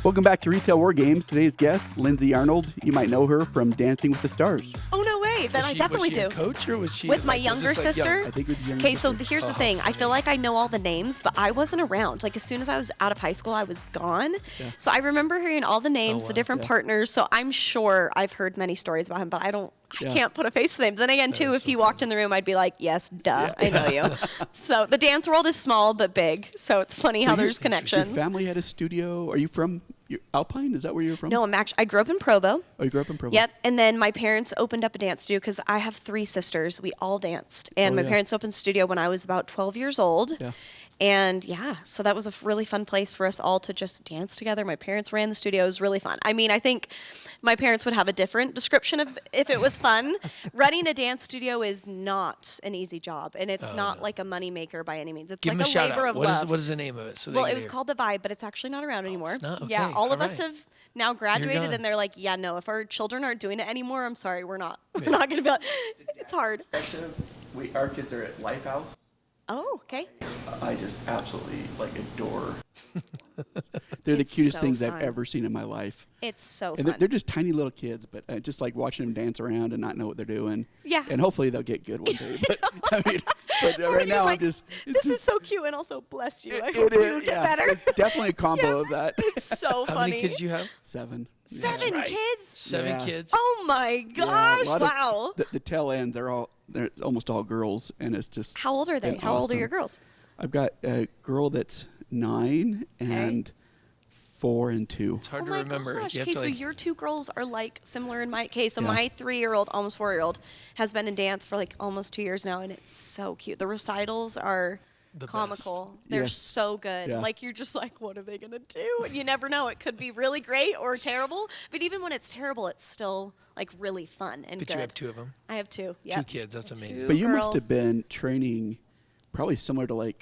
Welcome back to Retail War Games. Today's guest, Lindsay Arnold. You might know her from Dancing with the Stars. Oh, no way. Then I definitely was she do. A coach or was she with my like, younger was this, like, sister? young? I think with younger Okay, so sister. here's the thing. I feel like I know all the names, but I wasn't around. Like, as soon as I was out of high school, I was gone. Yeah. So I remember hearing all the names, wow. the different Yeah. partners. So I'm sure I've heard many stories about him, but I Yeah. can't put a face to them. Then again, too, is if so he walked in the room, I'd be like, yes, duh, I know you. So the dance world is small but big. So it's funny how you- there's Your connections. family had a studio. Are you from Alpine? Is that where you're from? No, I grew up in Provo. Oh, you grew up in Provo? Yep. And then my parents opened up a dance studio because I have 3 sisters. We all danced. And Oh, my yeah. parents opened a studio when I was about 12 years old. Yeah. And yeah, so that was a really fun place for us all to just dance together. My parents ran the studio. It was really fun. I mean, I think my parents would have a different description of if it was fun. Running a dance studio is not an easy job, and it's not like a moneymaker by any means. It's Give like them a shout labor out. of What love. is the name of it? So they Well, can it was hear. called The Vibe, but it's actually not around anymore. not? Yeah, Okay, all of all us right. have now graduated, gone. and they're like, yeah, no, if our children aren't doing it anymore, I'm sorry, we're not. We're not going to be. It's hard. Our kids are at Lifehouse. Oh, okay. I just absolutely adore. They're the It's cutest so things fun. I've ever seen in my life. It's so And fun. they're just tiny little kids, but just like watching them dance around and not know what they're doing. Yeah. And hopefully they'll get good one day. But I mean, but Or right you're now like, I'm just. This is so cute, and also bless you. I It hope is, you get yeah. better. It's definitely a combo of that. It's so How funny. many kids do you have? 7. Yeah. 7 Right. kids? 7 Yeah. kids. Oh my Yeah, a gosh! lot of- Wow. The tail end, they're almost all girls, and it's just. How old are they? been How old are awesome. your girls? I've got a girl that's 9 and 4 and 2. It's hard Oh to my remember. gosh. You have Okay, to, so like, your 2 girls are similar in my case. So Yeah. my 3-year-old, almost 4-year-old, has been in dance for almost 2 years now, and it's so cute. The recitals are The comical. They're Yes. so good. Yeah. You're just like, what are they gonna do? And you never know. It could be really great or terrible. But even when it's terrible, it's still really fun and but good. you have 2 of them. I have 2. 2 Yep. kids. That's amazing. Two But you must girls. have been training probably similar to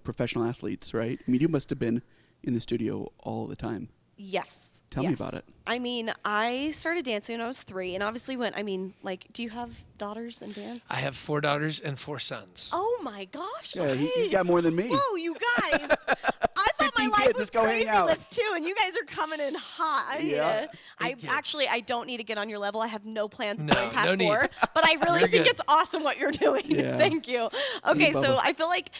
professional athletes, right? I mean, you must have been in the studio all the time. Yes. Tell me yes. about it. I mean, I started dancing when I was 3, and obviously do you have daughters in dance? I have 4 daughters and 4 sons. Oh my gosh. Yeah, okay. he's got more than me. Whoa, you guys. I thought my 15 life kids, was let's go hang crazy out. with 2, and you guys are coming in hot. Yeah. Big kids. I don't need to get on your level. I have no plans No, going past no need. 4, but I really You're think good. it's awesome what you're doing. Yeah. Thank you. Okay, so Bubba. I feel like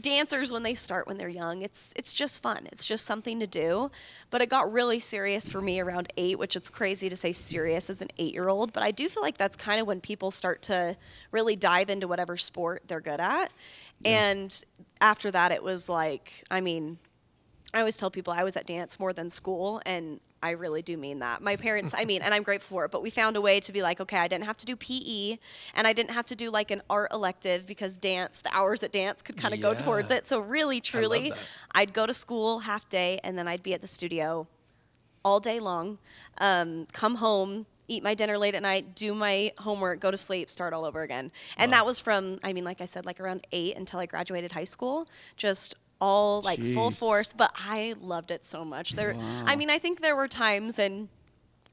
dancers, when they start when they're young, it's just fun. It's just something to do. But it got really serious for me around 8, which it's crazy to say serious as an 8-year-old. But I do feel like that's kind of when people start to really dive into whatever sport they're good at. And after that, it was I always tell people I was at dance more than school, and I really do mean that. My parents, and I'm grateful for it, but we found a way to be okay, I didn't have to do PE, and I didn't have to do an art elective because the hours at dance could kind of go towards Yeah. it. So really, truly, that. I'd go to school half day, and then I'd be at the studio all day long, come home, eat my dinner late at night, do my homework, go to sleep, start all over again. And that was from, like I said, around 8 until I graduated high school, just all full Jeez. force, but I loved it so much. I think there were times in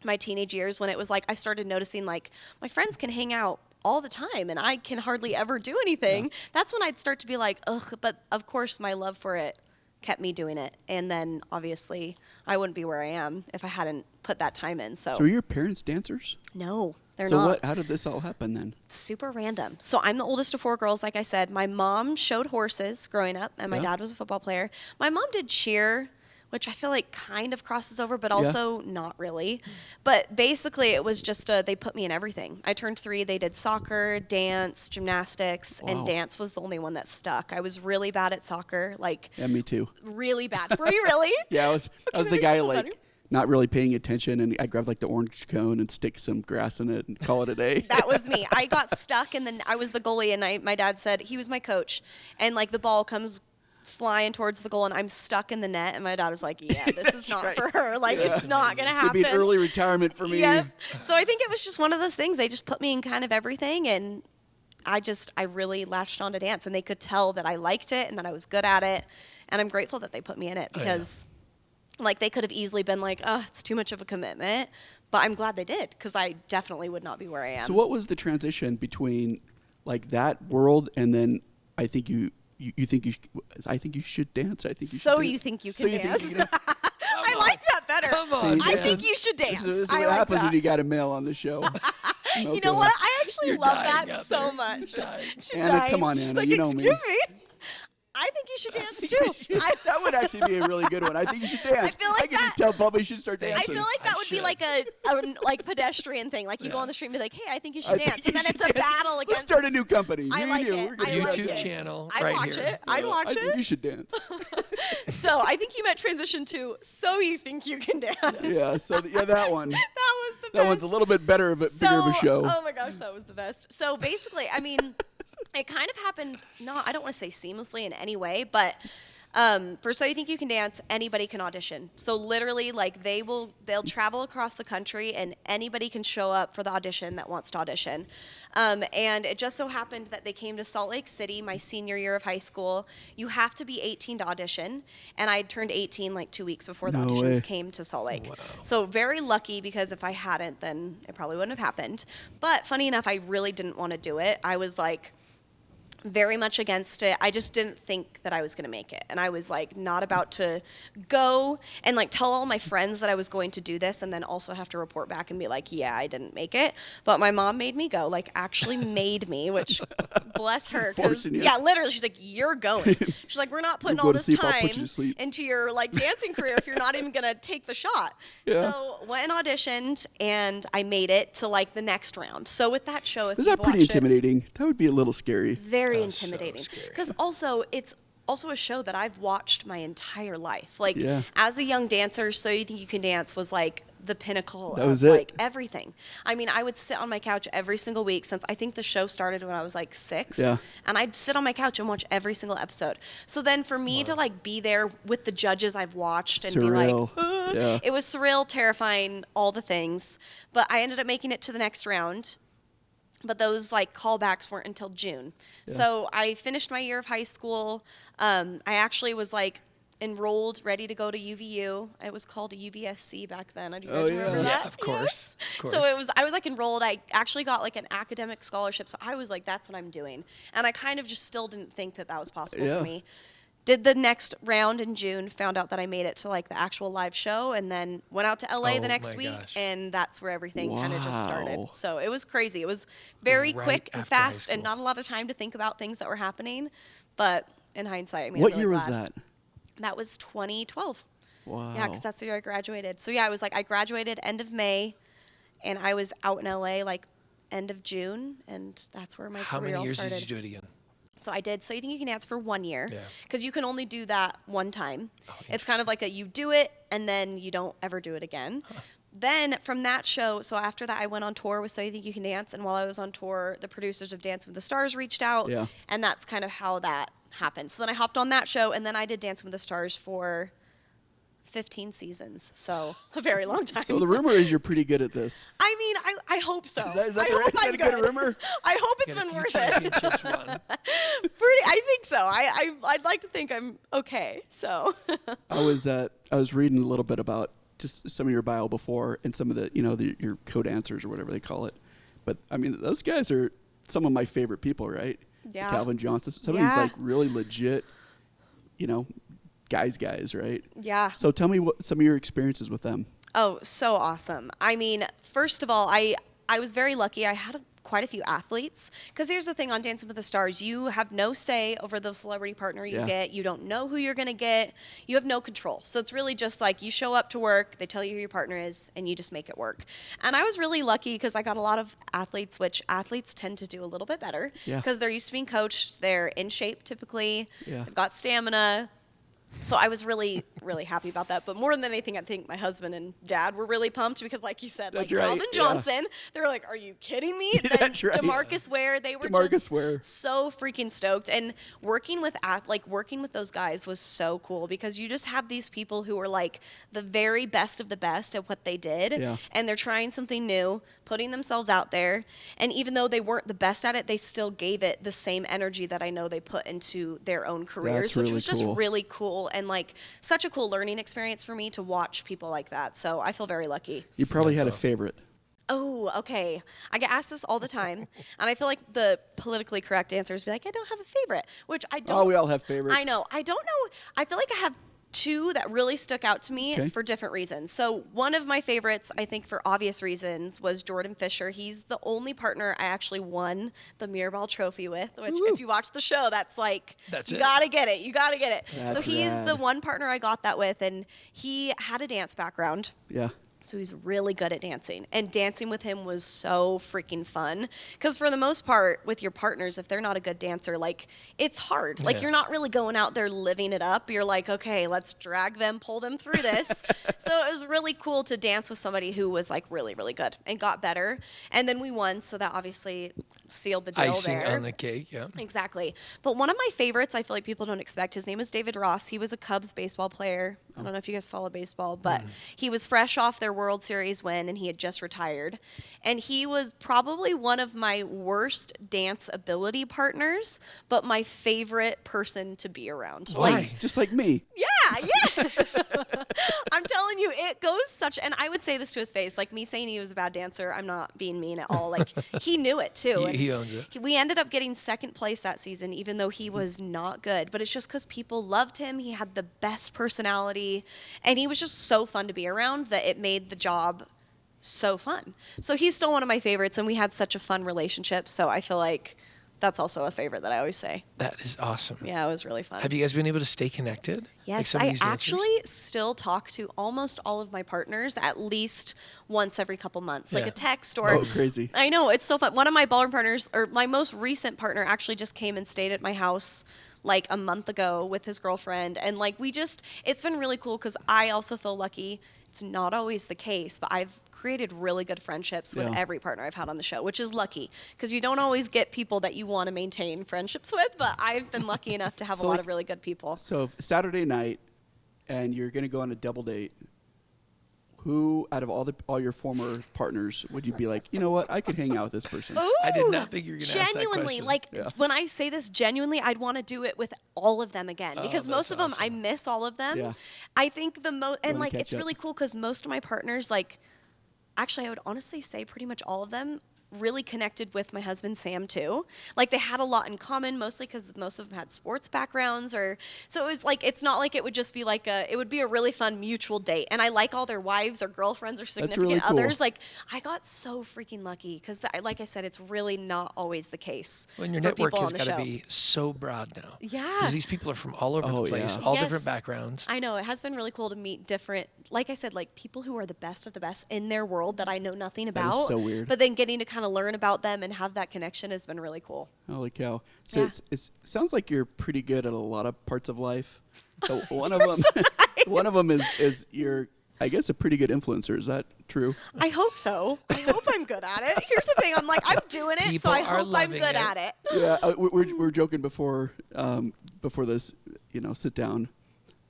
my teenage years when it was I started noticing my friends can hang out all the time and I can hardly ever do anything. That's when I'd start to be ugh, but of course my love for it kept me doing it. And then obviously I wouldn't be where I am if I hadn't put that time in. So So are your parents dancers? no, they're So not. how did this all happen then? Super random. So I'm the oldest of 4 girls, like I said. My mom showed horses growing up, and my Yeah. dad was a football player. My mom did cheer, which I feel kind of crosses over, but also not really. But basically, it was just they put me in everything. I turned 3. They did soccer, dance, gymnastics, Wow. and dance was the only one that stuck. I was really bad at soccer, Yeah, me too. really bad. Were you really? Yeah, I was the maybe guy talk about it. not really paying attention, and I grabbed the orange cone and stick some grass in it and call it a day. That was me. I got stuck, and then I was the goalie, and my dad said he was my coach, and the ball comes flying towards the goal, and I'm stuck in the net, and my dad was like, "Yeah, this is not right. for her. It's not gonna It's happen." gonna be an early retirement for me. Yeah. So I think it was just one of those things. They just put me in kind of everything, and I really latched on to dance, and they could tell that I liked it and that I was good at it, and I'm grateful that they put me in it because. They could have easily been oh, it's too much of a commitment. But I'm glad they did because I definitely would not be where I am. So what was the transition between that world and then I think you think you should dance. I think you should So do you it. think you So can you think dance? you can- I like Come on. See, I this think is- you should This dance. is I what like happens that. when you got a male on the show. You know what? I actually You're love dying that out so there. much. You're dying. She's Anna, dying. come on, She's Anna, like, you know me. excuse me. I think you should dance too. That would actually be a really good one. I think you should dance. feel like I can just that- tell Bubba should start I dancing. feel like that I would be should. like a like pedestrian thing. Like you go on the street and be like, "Hey, I think you should I think dance," you and then should it's a dance. battle Let's against. start a new company. I Me like and you. it. We're gonna I do like that YouTube it. together. channel I'd right watch here. it. I'd watch I think it. you should dance. So I think you meant transition to "So you think you can dance." Yeah. So that one. That was the best. That one's a little bit better, but bigger of a show. Oh my gosh, that was the best. So basically, I mean, it kind of happened. I don't want to say seamlessly in any way, but for So You Think You Can Dance, anybody can audition. So literally, like they'll travel across the country, and anybody can show up for the audition that wants to audition. And it just so happened that they came to Salt Lake City my senior year of high school. You have to be 18 to audition, and I turned 18 like 2 weeks before the No auditions way. came to Salt Lake. Wow. So very lucky, because if I hadn't, then it probably wouldn't have happened. But funny enough, I really didn't want to do it. I was like very much against it. I just didn't think that I was going to make it. And I was like not about to go and like tell all my friends that I was going to do this and then also have to report back and be like, yeah, I didn't make it. But my mom made me go, like actually made me, which bless her. 'Cause, Forcing you. yeah, literally, she's like, you're going. She's like, we're not putting go all to this sleep, I'll time put you to sleep. into your like dancing career if you're not even going to take the shot. Yeah. So went and auditioned, and I made it to like the next round. So with that show, if Was you've that pretty watched it- intimidating? That would be a little scary. very Oh, so intimidating, scary. because also it's also a show that I've watched my entire life. Like Yeah. as a young dancer, So You Think You Can Dance was like the pinnacle That of was it. like everything. I mean, I would sit on my couch every single week since I think the show started when I was like 6. Yeah. And I'd sit on my couch and watch every single episode. So then for me to like be there with the judges I've watched and Surreal. be like, Yeah. it was surreal, terrifying, all the things. But I ended up making it to the next round. But those like callbacks weren't until June. So I finished my year of high school. I actually was like enrolled, ready to go to UVU. It was called a UVSC back then. Do you guys Oh, yeah. remember Yeah, that? of course, of So course. I was like enrolled. I actually got like an academic scholarship. So I was like, that's what I'm doing. And I kind of just still didn't think that that was possible Yeah. for me. Did the next round in June, found out that I made it to like the actual live show, and then went out to LA Oh the next my week, gosh. and that's where everything kind of just started. Wow. So it was crazy. It was very Right quick and after high fast, and school. not a lot of time to think about things that were happening. But in hindsight, I mean, What I'm really year was glad. that? That was 2012. Wow. Yeah, because that's the year I graduated. So yeah, I was like, I graduated end of May, and I was out in LA like end of June, and that's where my How career many all years started. did you do it again? So I did. So You Think You Can Dance for 1 year, Yeah. because you can only do that one time. It's kind of like you do it and then you don't ever do it again. Then from that show, so after that, I went on tour with So You Think You Can Dance, and while I was on tour, the producers of Dancing with the Stars reached out, Yeah. and that's kind of how that happened. So then I hopped on that show, and then I did Dancing with the Stars for 15 seasons, so a very long time. So the rumor is you're pretty good at this. I mean, I hope so. Is that I the hope right- is that I'm a good good. rumor? I hope it's Get a been few worth it. championships won. I think so. I'd like to think I'm okay. So I was reading a little bit about just some of your bio before and some of the your co-dancers or whatever they call it. But I mean, those guys are some of my favorite people, right? Yeah. Calvin Johnson. Some of Yeah. these like really legit, guys, right? yeah. So tell me what some of your experiences with them. Oh, so awesome. I mean, first of all, I was very lucky. I had quite a few athletes, because here's the thing on Dancing with the Stars, you have no say over the celebrity partner you Yeah. get. You don't know who you're going to get. You have no control. So it's really just like you show up to work, they tell you who your partner is, and you just make it work. And I was really lucky because I got a lot of athletes, which athletes tend to do a little bit better Yeah. because they're used to being coached. They're in shape typically. Yeah. They've got stamina. So I was really, really happy about that. But more than anything, I think my husband and dad were really pumped because, like you said, That's like right, Calvin yeah. Johnson, they were like, "Are you kidding me?" Then That's right. Demarcus Ware, they were DeMarcus just Ware. so freaking stoked. And working with those guys was so cool because you just have these people who are like the very best of the best at what they did, Yeah. and they're trying something new, putting themselves out there. And even though they weren't the best at it, they still gave it the same energy that I know they put into their own careers, which really was just cool. really cool and like such a cool learning experience for me to watch people like that. So I feel very lucky. You probably had a awesome. favorite. Oh, okay. I get asked this all the time, and I feel like the politically correct answer is be like, I don't have a favorite, which I don't. Oh, we all have favorites. I know. I don't know. I feel like I have two that really stuck out to me Okay. for different reasons. So one of my favorites, I think for obvious reasons, was Jordan Fisher. He's the only partner I actually won the Mirrorball Trophy with, which if you watch the show, that's like, That's you it. gotta get it. You gotta get it. So That's he's the rad. one partner I got that with, and he had a dance background. Yeah. So he's really good at dancing. And dancing with him was so freaking fun. Because for the most part, with your partners, if they're not a good dancer, like, it's hard. Like, Yeah. you're not really going out there living it up. You're like, okay, let's drag them, pull them through this. So it was really cool to dance with somebody who was, like, really, really good and got better. And then we won, so that obviously sealed the deal Icing there. on the cake. Yeah. Exactly. But one of my favorites, I feel like people don't expect, his name is David Ross. He was a Cubs baseball player. I don't know if you guys follow baseball, but he was fresh off their World Series win and he had just retired. And he was probably one of my worst dance ability partners, but my favorite person to be around. Why? Like, Just like me. yeah. I'm telling you, it goes such, and I would say this to his face, like me saying he was a bad dancer, I'm not being mean at all. Like, he knew it too. And He owns it. we ended up getting second place that season, even though he was not good. But it's just because people loved him. He had the best personality, and he was just so fun to be around that it made the job so fun. So he's still one of my favorites, and we had such a fun relationship. So I feel like that's also a favorite that I always say. That is awesome. Yeah, it was really fun. Have you guys been able to stay connected? Like Yes, some of I these dancers? actually still talk to almost all of my partners at least once every couple months, like Yeah. a text or. Oh, crazy. I know, it's so fun. One of my ballroom partners, or my most recent partner, actually just came and stayed at my house like a month ago with his girlfriend. And like it's been really cool because I also feel lucky. It's not always the case, but I've created really good friendships with Yeah. every partner I've had on the show, which is lucky because you don't always get people that you want to maintain friendships with, but I've been lucky enough to have a So, lot like- of really good people. So Saturday night, and you're going to go on a double date. Who out of all your former partners would you be like, you know what, I could hang out with this person? I did Ooh, not think you were going to ask that genuinely, question. like Yeah. when I say this genuinely, I'd want to do it with all of them again because that's most of them I awesome. miss all of them. Yeah. I think the most and wanna like catch it's up. really cool because most of my partners, like, actually I would honestly say pretty much all of them really connected with my husband Sam too. Like they had a lot in common, mostly because most of them had sports backgrounds, or so it was like it's not like it would just be like it would be a really fun mutual date. And I like all their wives or girlfriends or significant really cool. others. Like I got so freaking lucky because like I said, it's really not always the case. Well, and your for network people has on the got to show. be so broad now. Yeah. Because these people are from all over Oh, the place, yeah. all Yes. different backgrounds. I know it has been really cool to meet different, like I said, like people who are the best of the best in their world that I know nothing is about. so weird. But then getting to kind of learn about them and have that connection has been really cool. Holy cow! So Yeah. it sounds like you're pretty good at a lot of parts of life. So one of them, one of them is you're, I guess, a pretty good influencer. Is that true? I hope so. I hope I'm good at it. Here's the thing: I'm like I'm doing it, so People I are hope I'm loving good it. at it. Yeah, we're joking before this, sit down,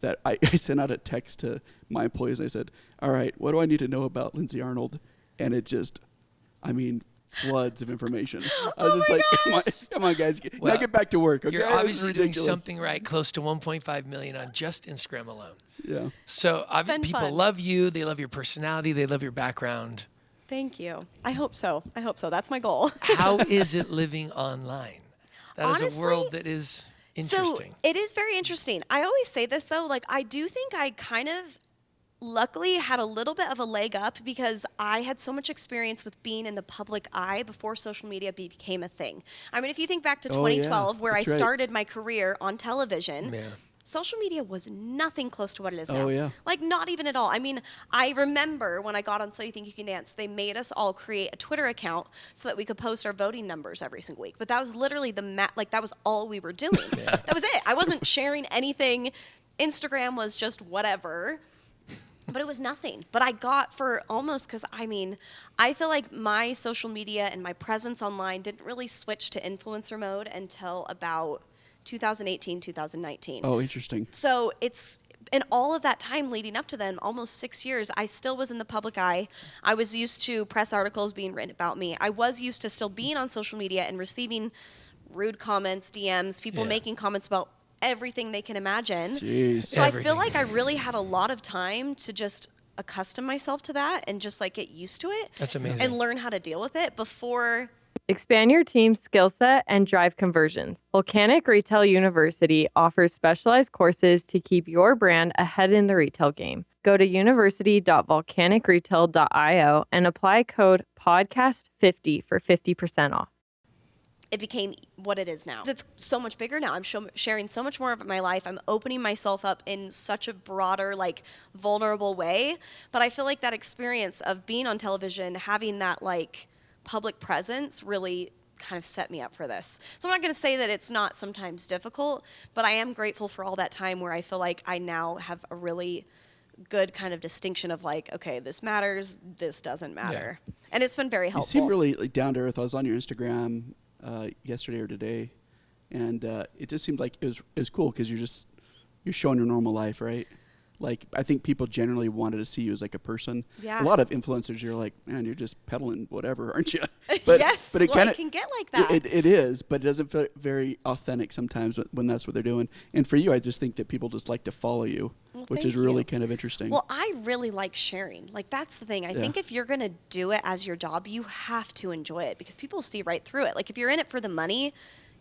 that I sent out a text to my employees. I said, "All right, what do I need to know about Lindsay Arnold?" And it just, floods of information. I was just like, come on, guys, Well, now get back to work. Okay? You're This is obviously doing ridiculous. something right, close to 1.5 million on just Instagram alone. Yeah. So been people fun. love you. They love your personality. They love your background. Thank you. I hope so. That's my goal. How is it living online? That is Honestly, a world that is interesting. So it is very interesting. I always say this though, like I do think I kind of luckily had a little bit of a leg up because I had so much experience with being in the public eye before social media became a thing. I mean, if you think back to Oh, yeah. 2012 where I That's right. started my career on television, Yeah. social media was nothing close to what it is Oh, now. yeah. Like not even at all. I mean, I remember when I got on So You Think You Can Dance, they made us all create a Twitter account so that we could post our voting numbers every single week. But that was literally that was all we were doing. That was it. I wasn't sharing anything. Instagram was just whatever. But it was nothing. But I got for almost because I feel like my social media and my presence online didn't really switch to influencer mode until about 2018, 2019. Oh, interesting. So it's in all of that time leading up to then, almost 6 years, I still was in the public eye. I was used to press articles being written about me. I was used to still being on social media and receiving rude comments, DMs, people Yeah. making comments about everything they can imagine. Jeez. So I Everything. feel like I really had a lot of time to just accustom myself to that and just like get used to it. That's amazing. And learn how to deal with it before Expand your team's skill set and drive conversions. Volcanic Retail University offers specialized courses to keep your brand ahead in the retail game. Go to university.volcanicretail.io and apply code podcast50 for 50% off. It became what it is now. It's so much bigger now. I'm sharing so much more of my life. I'm opening myself up in such a broader, like, vulnerable way. But I feel like that experience of being on television, having that, like, public presence really kind of set me up for this. So I'm not going to say that it's not sometimes difficult, but I am grateful for all that time where I feel like I now have a really good kind of distinction of, like, okay, this matters, this doesn't matter. Yeah. And it's been very helpful. You seem really, like, down to earth. I was on your Instagram yesterday or today, and it just seemed like it was cool because you're showing your normal life, right? Like, I think people generally wanted to see you as, like, a person. Yeah. A lot of influencers, you're like, man, you're just peddling whatever, aren't you? But, yes, but it can get like that. It is, but it doesn't feel very authentic sometimes when that's what they're doing. And for you, I just think that people just like to follow you, which is really kind of interesting. Well, I really like sharing. Like, that's the thing. I think if you're going to do it as your job, you have to enjoy it because people see right through it. Like, if you're in it for the money,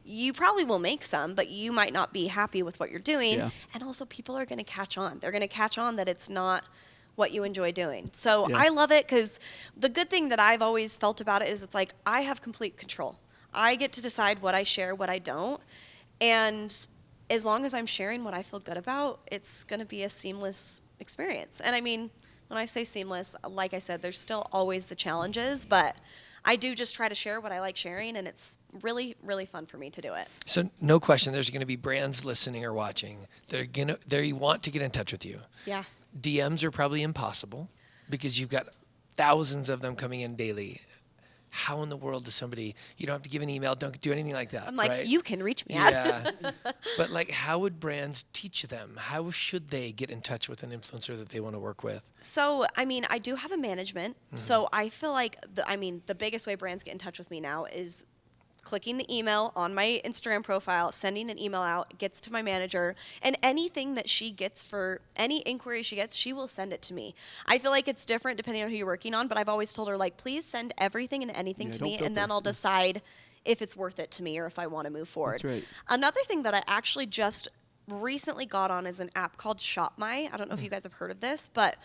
you probably will make some, but you might not be happy with what you're doing. Yeah. And also, people are going to catch on. They're going to catch on that it's not what you enjoy doing. So I love it because the good thing that I've always felt about it is it's like I have complete control. I get to decide what I share, what I don't. And as long as I'm sharing what I feel good about, it's going to be a seamless experience. And I mean, when I say seamless, like I said, there's still always the challenges, but I do just try to share what I like sharing, and it's really, really fun for me to do it. So no question, there's going to be brands listening or watching that they want to get in touch with you. Yeah. DMs are probably impossible because you've got thousands of them coming in daily. How in the world does somebody, you don't have to give an email, don't do anything like that. I'm like, right? You can reach me at. Yeah. But, like, how would brands teach them? How should they get in touch with an influencer that they want to work with? So, I mean, I do have a management. Mm-hmm. So I feel like, the biggest way brands get in touch with me now is clicking the email on my Instagram profile, sending an email out, gets to my manager, and anything that she gets for any inquiry she gets, she will send it to me. I feel like it's different depending on who you're working on, but I've always told her, like, please send everything and anything to me, and then I'll decide if it's worth it to me or if I want to move forward. That's right. Another thing that I actually just recently got on is an app called ShopMy. I don't know if you guys have heard of this, but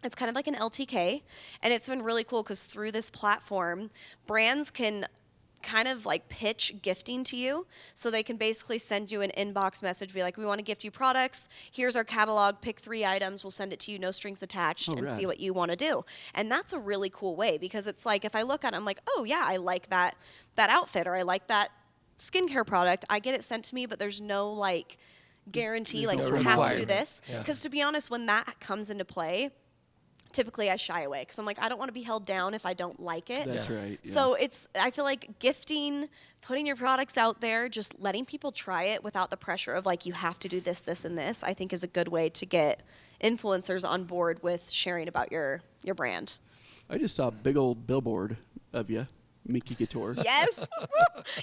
it's kind of like an LTK, and it's been really cool because through this platform, brands can kind of like pitch gifting to you. So they can basically send you an inbox message, be like, we want to gift you products. Here's our catalog. Pick 3 items. We'll send it to you, no strings attached, and see what you want to do. And that's a really cool way because it's like, if I look at it, I'm like, oh yeah, I like that outfit, or I like that skincare product. I get it sent to me, but there's no like guarantee, like you have to do this. Because to be honest, when that comes into play, typically I shy away because I'm like, I don't want to be held down if I don't like it. That's right. Yeah. So I feel like gifting, putting your products out there, just letting people try it without the pressure of like, you have to do this, this, and this, I think is a good way to get influencers on board with sharing about your brand. I just saw a big old billboard of you, Minky Couture. Yes.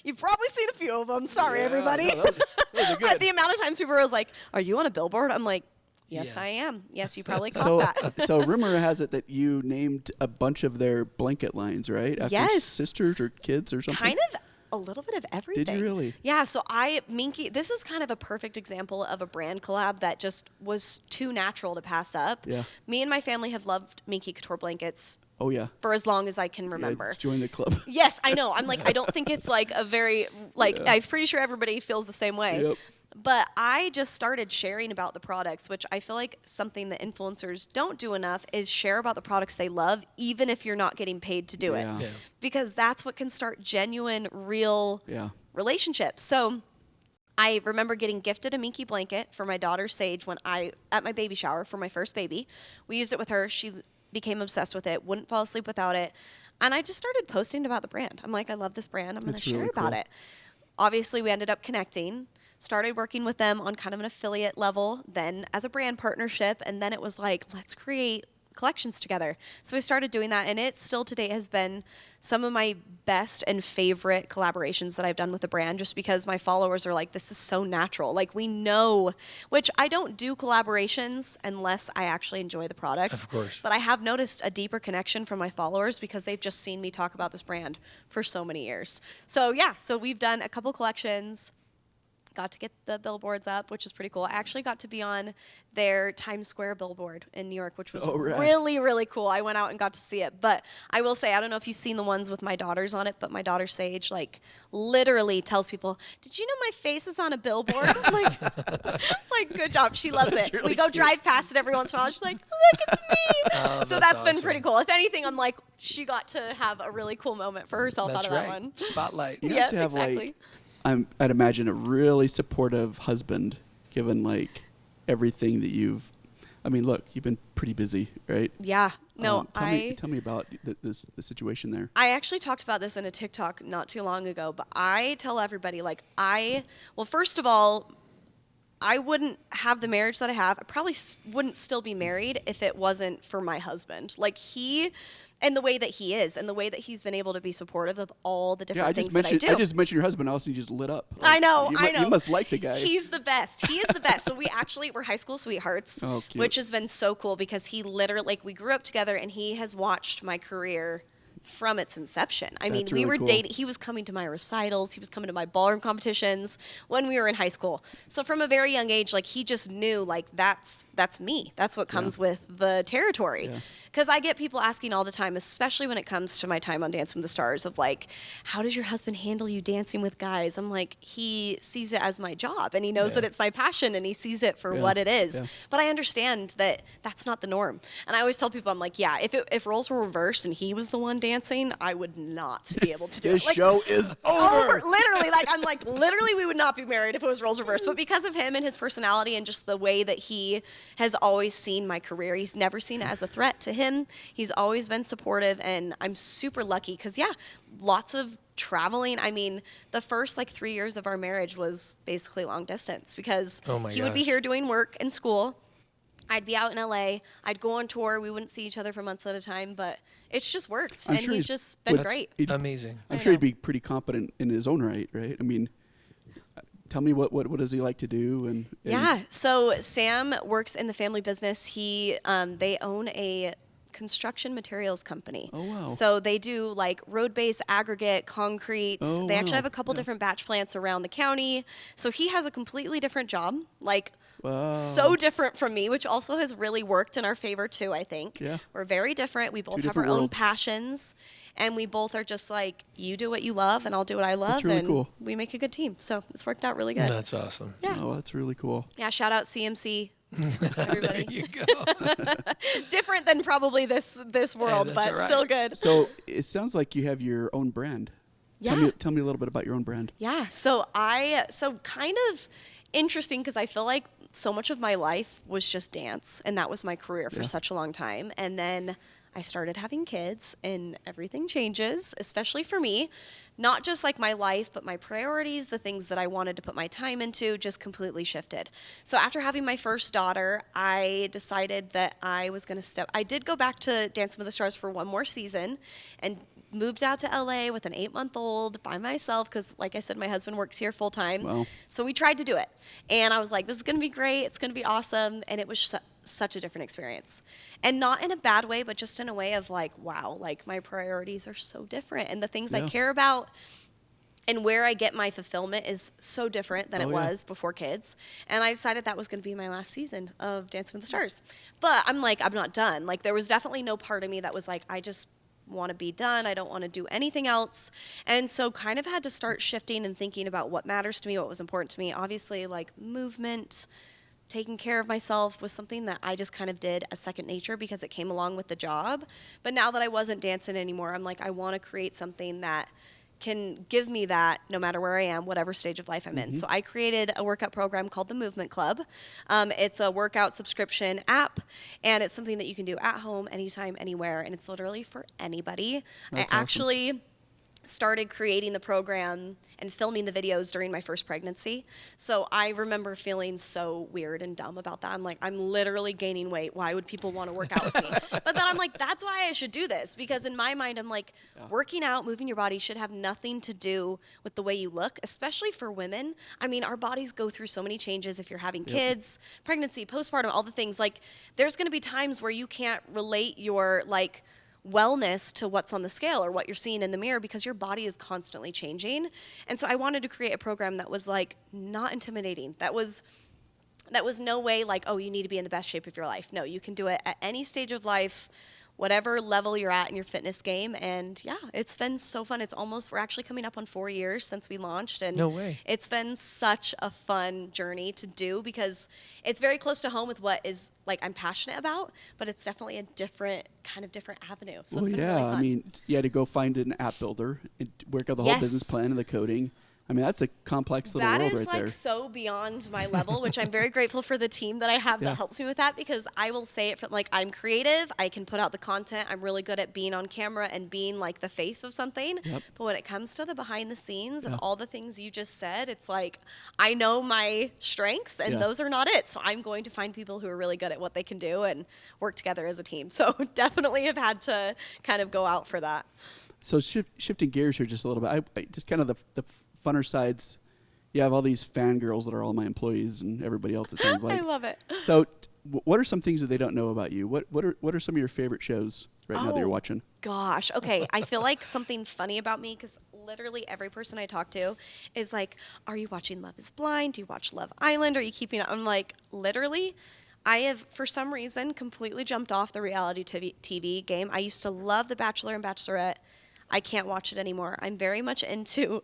You've probably seen a few of them. Sorry, everybody. No, those are good. The amount of times people were like, are you on a billboard? I'm like, Yes, I am. Yes, you probably caught that. So rumor has it that you named a bunch of their blanket lines, right? After sisters or kids or something? Kind of a little bit of everything. Did you really? Yeah, so Minky, this is kind of a perfect example of a brand collab that just was too natural to pass up. Yeah. Me and my family have loved Minky Couture blankets. Oh, yeah. For as long as I can remember. Yeah, join the club. Yes, I know. I'm like, I don't think it's like a very, like, I'm pretty sure everybody feels the same way. Yep. But I just started sharing about the products, which I feel like something that influencers don't do enough is share about the products they love, even if you're not getting paid to do it. Yeah. Because that's what can start genuine, real relationships. So I remember getting gifted a Minky blanket for my daughter Sage at my baby shower for my first baby. We used it with her. She became obsessed with it, wouldn't fall asleep without it. And I just started posting about the brand. I'm like, I love this brand. I'm going to share about it. Obviously, we ended up connecting. Started working with them on kind of an affiliate level, then as a brand partnership, and then it was like, let's create collections together. So we started doing that, and it still to date has been some of my best and favorite collaborations that I've done with the brand, just because my followers are like, this is so natural. Like, we know, which I don't do collaborations unless I actually enjoy the products. Of course. But I have noticed a deeper connection from my followers because they've just seen me talk about this brand for so many years. So yeah, so we've done a couple collections. Got to get the billboards up, which is pretty cool. I actually got to be on their Times Square billboard in New York, which was right. really, really cool. I went out and got to see it. But I will say, I don't know if you've seen the ones with my daughters on it, but my daughter Sage, like, literally tells people, "Did you know my face is on a billboard?" like, good job. She loves it. really We go cute. drive past it every once in a while. She's like, "Look, it's me." Oh, So that's that's been awesome. pretty cool. If anything, I'm like, she got to have a really cool moment for herself That's out of right. that one. Spotlight. You Yeah, have to have exactly. like, I'd imagine a really supportive husband, given like everything that you've. I mean, look, you've been pretty busy, right? Yeah. No, tell me about the situation there. I actually talked about this in a TikTok not too long ago, but I tell everybody, like, well, first of all, I wouldn't have the marriage that I have. I probably wouldn't still be married if it wasn't for my husband. Like, and the way that he is, and the way that he's been able to be supportive of all the different things that I do. I just mentioned your husband. All of a sudden, you just lit up. I know. You must like the guy. He's the best. He is the best. So we're high school sweethearts, Oh, cute. which has been so cool because he literally, like, we grew up together, and he has watched my career from its inception. I mean, That's we really were cool. dating. He was coming to my recitals. He was coming to my ballroom competitions when we were in high school. So from a very young age, like, he just knew, like, that's me. That's what comes with the territory. Yeah. Because I get people asking all the time, especially when it comes to my time on Dancing with the Stars, of like, how does your husband handle you dancing with guys? I'm like, he sees it as my job, and he knows that it's my passion, and he sees it for Yeah. what it is. Yeah. But I understand that that's not the norm. And I always tell people, I'm like, yeah, if roles were reversed and he was the one dancing, I would not be able to do This it. Like, show is over. literally, like, I'm like, literally, we would not be married if it was roles reversed. But because of him and his personality and just the way that he has always seen my career, he's never seen it as a threat to him. He's always been supportive, and I'm super lucky because, yeah, lots of traveling. I mean, the first like 3 years of our marriage was basically long distance because Oh my he would be gosh. here doing work and school. I'd be out in LA. I'd go on tour. We wouldn't see each other for months at a time, but it's just worked, I'm and sure he's he's- just been That's great. amazing. I'm I sure he'd know. be pretty competent in his own right, right? I mean, tell me what does he like to do? And Yeah. So Sam works in the family business. They own a construction materials company. Oh, wow. So they do like road base aggregate, concrete. Oh, They actually wow. have a couple Yeah. different batch plants around the county. So he has a completely different job, like Wow. so different from me, which also has really worked in our favor too, I think. Yeah. We're very different. We both have our different own worlds. passions, and we both are just like, you do what you love and I'll do what I love, really and cool. we make a good team. So it's worked out really good. That's awesome. Yeah. Oh, that's really cool. Yeah, shout out CMC. There Everybody. you go. Different than probably this world, that's but all right. still good. So it sounds like you have your own brand. Yeah. Tell me a little bit about your own brand. Yeah, so kind of interesting because I feel like so much of my life was just dance, and that was my career for Yeah. such a long time. And then I started having kids, and everything changes, especially for me. Not just like my life, but my priorities, the things that I wanted to put my time into, just completely shifted. So after having my first daughter, I decided that I was going to I did go back to Dancing with the Stars for one more season, and moved out to LA with an 8-month-old by myself because, like I said, my husband works here full time. Wow. So we tried to do it. And I was like, this is going to be great. It's going to be awesome. And it was such a different experience. And not in a bad way, but just in a way of like, wow, like my priorities are so different. And the things I Yeah. care about and where I get my fulfillment is so different than Oh, it yeah. was before kids. And I decided that was going to be my last season of Dancing with the Stars. But I'm like, I'm not done. Like, there was definitely no part of me that was like, I just want to be done. I don't want to do anything else. And so kind of had to start shifting and thinking about what matters to me, what was important to me. Obviously, like movement, taking care of myself was something that I just kind of did as second nature because it came along with the job. But now that I wasn't dancing anymore, I'm like, I want to create something that can give me that no matter where I am, whatever stage of life I'm in. So I created a workout program called the Movement Club. It's a workout subscription app, and it's something that you can do at home, anytime, anywhere, and it's literally for anybody. That's I awesome. actually started creating the program and filming the videos during my first pregnancy. So I remember feeling so weird and dumb about that. I'm like, I'm literally gaining weight. Why would people want to work out with me? But then I'm like, that's why I should do this. Because in my mind, I'm like, working out, moving your body should have nothing to do with the way you look, especially for women. I mean, our bodies go through so many changes if you're having kids, pregnancy, postpartum, all the things. Like, there's going to be times where you can't relate your, like, wellness to what's on the scale or what you're seeing in the mirror because your body is constantly changing. And so I wanted to create a program that was like not intimidating. That was no way like, oh, you need to be in the best shape of your life. No, you can do it at any stage of life, whatever level you're at in your fitness game. And yeah, it's been so fun. We're actually coming up on 4 years since we launched. And No way. It's been such a fun journey to do because it's very close to home with what is like I'm passionate about, but it's definitely a different avenue. So Well, it's been yeah, really fun. I mean, you had to go find an app builder and work out the whole Yes. business plan and the coding. I mean, that's a complex little That world is right like there. so beyond my level, which I'm very grateful for the team that I have Yeah. that helps me with that because I will say it from like I'm creative, I can put out the content, I'm really good at being on camera and being like the face of something. Yep. But when it comes to the behind the scenes Yeah. of all the things you just said, it's like I know my strengths and Yeah. those are not it. So I'm going to find people who are really good at what they can do and work together as a team. So definitely have had to kind of go out for that. So shifting gears here just a little bit, I just kind of the funner sides. You have all these fangirls that are all my employees and everybody else, it sounds like. I love it. So what are some things that they don't know about you? What are some of your favorite shows right now that you're Oh, watching? Gosh. Okay. I feel like something funny about me because literally every person I talk to is like, are you watching Love is Blind? Do you watch Love Island? Are you keeping up? I'm like, literally, I have, for some reason, completely jumped off the reality TV game. I used to love The Bachelor and Bachelorette. I can't watch it anymore. I'm very much into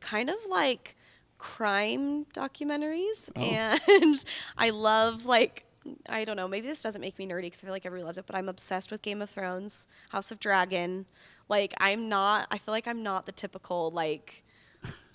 kind of like crime documentaries. Oh. And I love like, I don't know, maybe this doesn't make me nerdy because I feel like everybody loves it, but I'm obsessed with Game of Thrones, House of Dragon. Like I feel like I'm not the typical like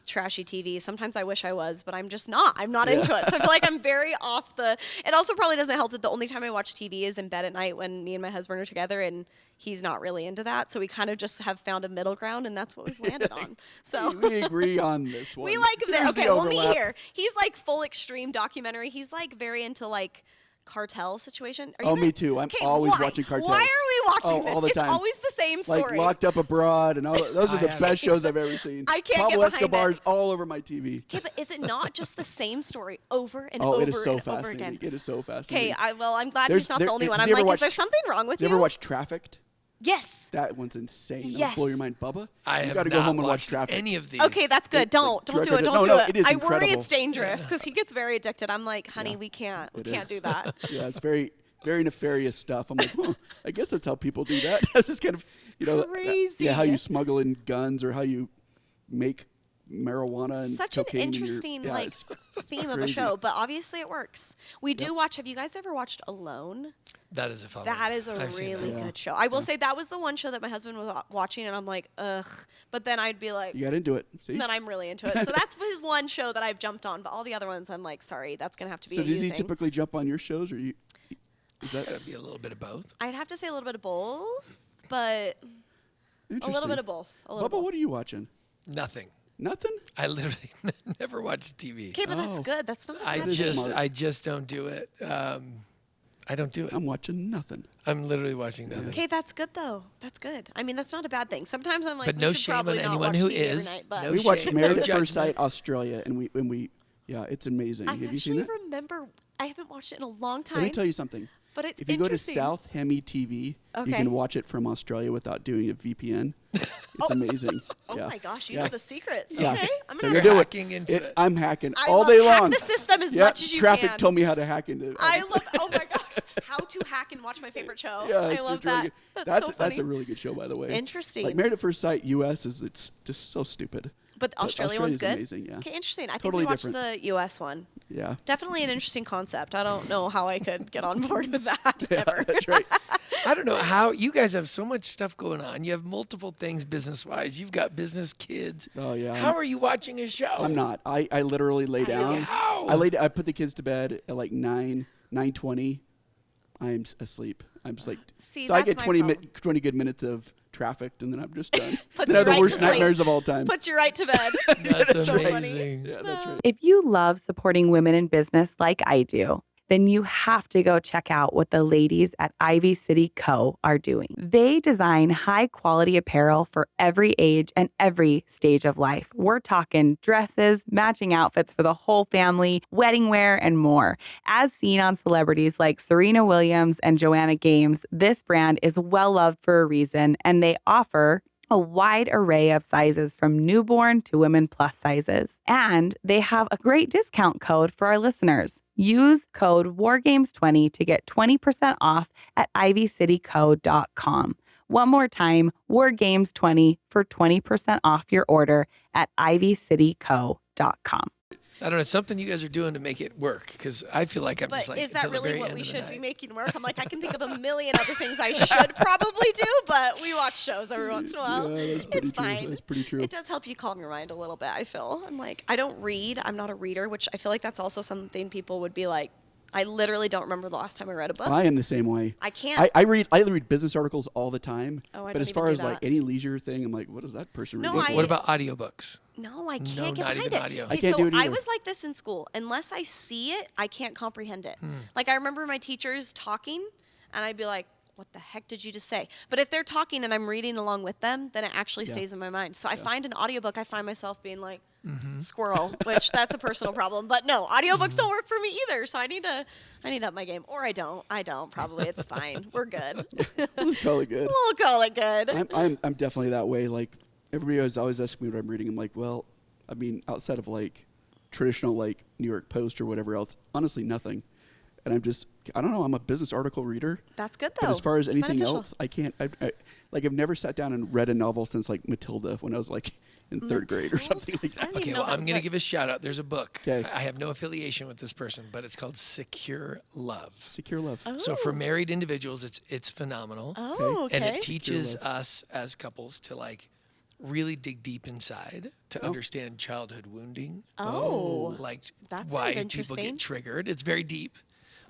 trashy TV. Sometimes I wish I was, but I'm just not. I'm not into it. So I feel like I'm very off the, it also probably doesn't help that the only time I watch TV is in bed at night when me and my husband are together and he's not really into that. So we kind of just have found a middle ground and that's what we've landed on. So We agree on this one. we like that. Here's Okay, the well, me overlap. here. He's like full extreme documentary. He's like very into like cartel situation. Are you Oh, very- me too. I'm Okay, always why? watching cartels. Why are we watching Oh, this? all the It's time. always the same story. Like Locked Up Abroad and all those are I the have- best shows I've ever seen. I can't Pablo get behind Escobar's it. all over my TV. Okay, but is it not just the same story over and Oh, over it is so and over fascinating. again? It is so fascinating. Okay, I'm glad There's- he's not there- the only one. did I'm you ever like, watch- is there something wrong with Did you? you ever watch Trafficked? Yes. That one's insane. That'll Yes. blow your mind, Bubba. I you have got to not go home and watch watched Trafficked. any of these. Okay, that's good. Don't direct do it. to- Don't no, do no, it. it is I worry incredible. it's dangerous because he gets very addicted. I'm like, honey, Yeah. we can't It is. do that. Yeah, it's very, very nefarious stuff. I'm like, huh, I guess that's how people do that. That's just kind of, Crazy. yeah, how you smuggle in guns or how you make marijuana and Such an cocaine in your- interesting yeah, like it's theme of a crazy. show, but obviously it works. We do watch. Have you guys ever watched Alone? That is a fun That one. is a I've seen really that. Yeah. good show. I will say that was the one show that my husband was watching, and I'm like, ugh. But then I'd be like, You got into it. See? then I'm really into it. So that's his one show that I've jumped on. But all the other ones, I'm like, sorry, that's gonna have to be So a does you he thing. typically jump on your shows, or you? Is that That'd be a little bit of both. I'd have to say a little bit of both, but a little interesting? bit of both. A little Bubba, both. what are you watching? Nothing. Nothing. I literally never watch TV. Okay, but that's Oh. good. That's not. A I bad is thing. smart. I just don't do it. I don't do it. I'm watching nothing. I'm literally watching nothing. Okay, that's good though. That's good. I mean, that's not a bad thing. Sometimes I'm like, But we no should shame on probably not anyone watch who TV every is. night, but No We watched shame, Married no at First judgment. Sight Australia, and we yeah, it's amazing. I Have you seen actually it? remember. I haven't watched it in a long time. Let me tell you something. But it's If you go to interesting. South Hemi TV, you Okay. can watch it from Australia without doing a VPN. It's amazing. Oh yeah. my gosh, you Yeah. know the secrets. Yeah. Okay, I'm So gonna. you're You're doing hacking into it. I'm hacking I all love day hack long. the system as Yeah, much as you Traffic can. told me how to hack into it. I love. Oh my gosh, how to hack and watch my favorite show. Yeah, I it's love really that. good. That's so funny. That's a really good show, by the way. Interesting. Like Married at First Sight US it's just so stupid. But the Australia one's good. Amazing, yeah. Okay, interesting. I think Totally we watched different. the U.S. one. Yeah. Definitely an interesting concept. I don't know how I could get on board with that ever. That's right. I don't know how you guys have so much stuff going on. You have multiple things business wise. You've got business, kids. Oh yeah. How are you watching a show? I'm not. I literally lay down. How? I put the kids to bed at like 9:20. I'm asleep. I'm just like See, so I that's get my 20 problem. 20 good minutes of trafficked, and then I'm just done. Puts Then I have you the right worst to sleep. nightmares of all time. Put you right to bed. That's so funny. amazing. Yeah, that's right. If you love supporting women in business like I do, then you have to go check out what the ladies at Ivy City Co. are doing. They design high quality apparel for every age and every stage of life. We're talking dresses, matching outfits for the whole family, wedding wear, and more. As seen on celebrities like Serena Williams and Joanna Gaines, this brand is well loved for a reason, and they offer a wide array of sizes from newborn to women plus sizes. And they have a great discount code for our listeners. Use code WARGAMES20 to get 20% off at ivycityco.com. One more time, WARGAMES20 for 20% off your order at ivycityco.com. I don't know. It's something you guys are doing to make it work because I feel like I'm But just like is that until the really very what end we of the should be night. making work? I'm like, I can think of a million other things I should probably do, but we watch shows every once in a while. Yeah, that's pretty It's true. fine. That's pretty true. It does help you calm your mind a little bit, I feel. I'm like, I don't read. I'm not a reader, which I feel like that's also something people would be like, I literally don't remember the last time I read a book. I am the same way. I can't. I read business articles all the time. Oh, I but don't as even far do as like that. any leisure thing, I'm like, what is that person No, reading? What about audiobooks? No, I can't No, get not behind even it. audio. I Okay, can't so do it I either. was like this in school. Unless I see it, I can't comprehend it. Hmm. Like I remember my teachers talking, and I'd be like, "What the heck did you just say?" But if they're talking and I'm reading along with them, then it actually stays in my mind. So I find an audiobook, I find myself being like squirrel, which that's a personal problem. But no, audiobooks don't work for me either. So I need to up my game, or I don't. Probably it's fine. We're good. Let's call it good. We'll call it good. I'm definitely that way. Like everybody was always asking me what I'm reading. I'm like, well, I mean, outside of like traditional like New York Post or whatever else, honestly, nothing. And I don't know. I'm a business article reader. That's good though. But as far as It's anything beneficial. else, I can't. Like I've never sat down and read a novel since like Matilda when I was like in third grade or something like I that. didn't Okay, even know well, that I'm was going to what- give a shout out. There's a book. 'Kay. I have no affiliation with this person, but it's called Secure Love. Secure Love. So for married individuals, it's phenomenal. Oh, okay. And it teaches us as couples to like really dig deep inside to understand childhood wounding. Oh. Like That why sounds people interesting. get triggered. It's very deep.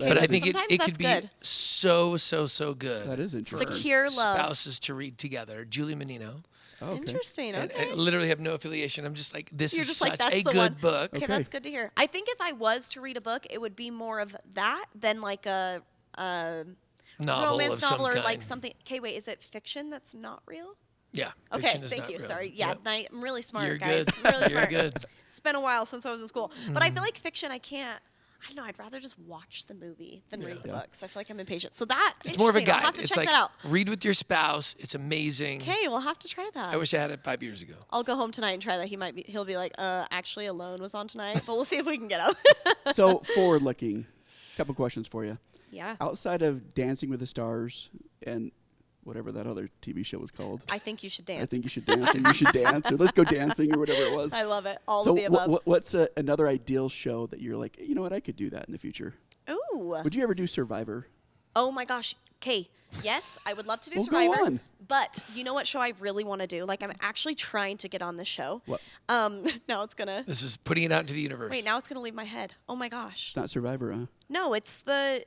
That But is I think Sometimes it that's could be good. so good. That is interesting. Secure Love. Spouses to read together. Julie Menino. Oh, okay. Interesting. And Okay. I literally have no affiliation. I'm just like, this You're is just such like, that's a the good one. book. Okay, Okay. that's good to hear. I think if I was to read a book, it would be more of that than like a Novel romance of some novel or kind. like something. Okay, wait, is it fiction that's not real? Yeah. Okay, fiction is thank not you. real. Sorry. Yeah, Yep. I'm really smart, You're guys. good. I'm really You're smart. good. It's been a while since I was in school, but I feel like fiction. I can't. I don't know. I'd rather just watch the movie than read the Yeah. books. I feel like I'm impatient. So that It's more of a interesting. I'll guide. have to It's check like that out. read with your spouse. It's amazing. Okay, we'll have to try that. I wish I had it 5 years ago. I'll go home tonight and try that. He'll be like, actually, Alone was on tonight, but we'll see if we can get up. So forward looking, couple questions for you. Yeah. Outside of Dancing with the Stars and whatever that other TV show was called, I think you should dance. I think you should dance and you should dance or let's go dancing or whatever it was. I love it. All So of the above. what's another ideal show that you're like, you know what, I could do that in the future? Ooh. Would you ever do Survivor? Oh my gosh. Okay. Yes, I would love to do Well, go Survivor. on. But you know what show I really want to do? Like I'm actually trying to get on this show. What? Now it's gonna This is putting it out into the universe. wait. Now it's gonna leave my head. Oh my gosh. It's not Survivor, huh? No, it's the.